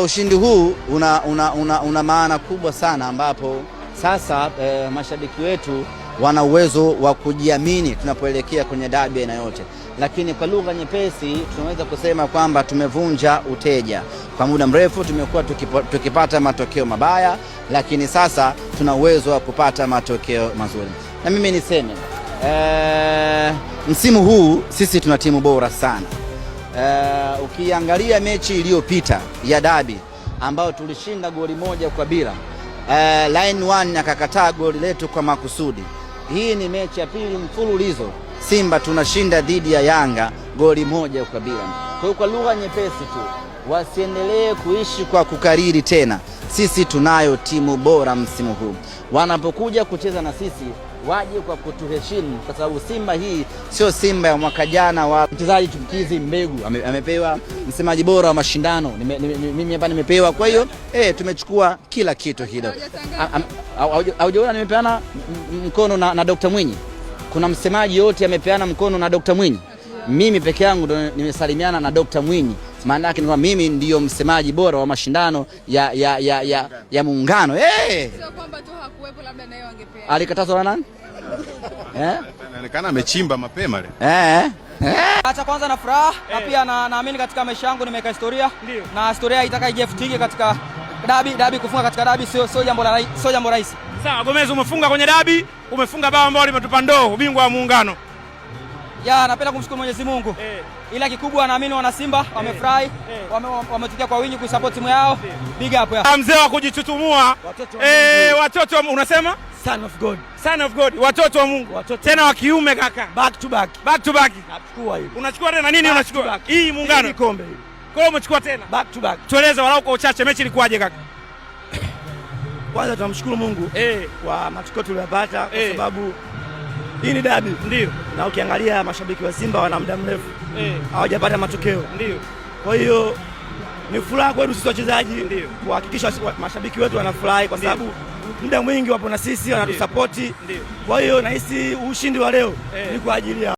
Ushindi huu una maana kubwa sana, ambapo sasa mashabiki wetu wana uwezo wa kujiamini tunapoelekea kwenye dabi aina yote. Lakini kwa lugha nyepesi tunaweza kusema kwamba tumevunja uteja. Kwa muda mrefu tumekuwa tukipata matokeo mabaya, lakini sasa tuna uwezo wa kupata matokeo mazuri. Na mimi niseme msimu huu sisi tuna timu bora sana. Ukiangalia mechi iliyopita ya dabi ambayo tulishinda goli 1-0, line 1 akakataa goli letu kwa makusudi. Hii ni mechi ya pili mfululizo Simba tunashinda dhidi ya Yanga goli 1-0. Kwa hiyo kwa lugha nyepesi tu, wasiendelee kuishi kwa kukariri tena. Sisi tunayo timu bora msimu huu. Wanapokuja kucheza na sisi waje kwa kutuheshimu, kwa sababu Simba hii sio Simba ya mwaka jana wa mchezaji tumkizi Mbegu amepewa msemaji bora wa mashindano, mimi hapa nimepewa. Kwa hiyo tumechukua kila kitu hilo. Haujaona nimepeana mkono na Dr. Mwinyi? Kuna msemaji yote amepeana mkono na Dr. Mwinyi? Mimi peke yangu ndo nimesalimiana na Dr. Mwinyi. Maana yake ni kwamba mimi ndiyo msemaji bora wa mashindano ya muungano. Sio kwamba tu hakuwepo, labda naye wangepeana. Alikatazwa na nani? Inaonekana amechimba mapema leo. Acha kwanza na furaha, na pia naamini katika maisha yangu nimeweka historia. Ndiyo. Na historia itaka ijefutike katika dabi. Kufunga katika dabi sio jambo rahisi. Sawa, Gomez, umefunga kwenye dabi, umefunga bao ambalo limetupa ndoo ubingwa wa muungano. Napenda kumshukuru Mwenyezi Mungu. Ila kikubwa naamini wana Simba wamefurahi, wametokea kwa wingi kuisupport timu yao. Big up ya mzee wa kujitutumua. Watoto unasema son of God. Son of God, watoto wa Mungu. Tena wa kiume kaka. Back to back. Nachukua hiyo. Unachukua tena nini? Unachukua hii muungano. Hii kombe. Kwa hiyo umechukua tena Back to back. Tueleze walau kwa uchache mechi ilikuwaje kaka? Kwanza tunamshukuru Mungu kwa matokeo tuliyopata, kwa sababu hii ni dabi. Ndio. Na ukiangalia mashabiki wa Simba wana muda mrefu hawajapata matokeo. Ndio. Kwa hiyo ni furaha kwetu sisi wachezaji kuhakikisha mashabiki wetu wanafurahi, kwa sababu muda mwingi wapo na sisi, wanatusapoti. Kwa hiyo nahisi ushindi wa leo ni kwa ajili ya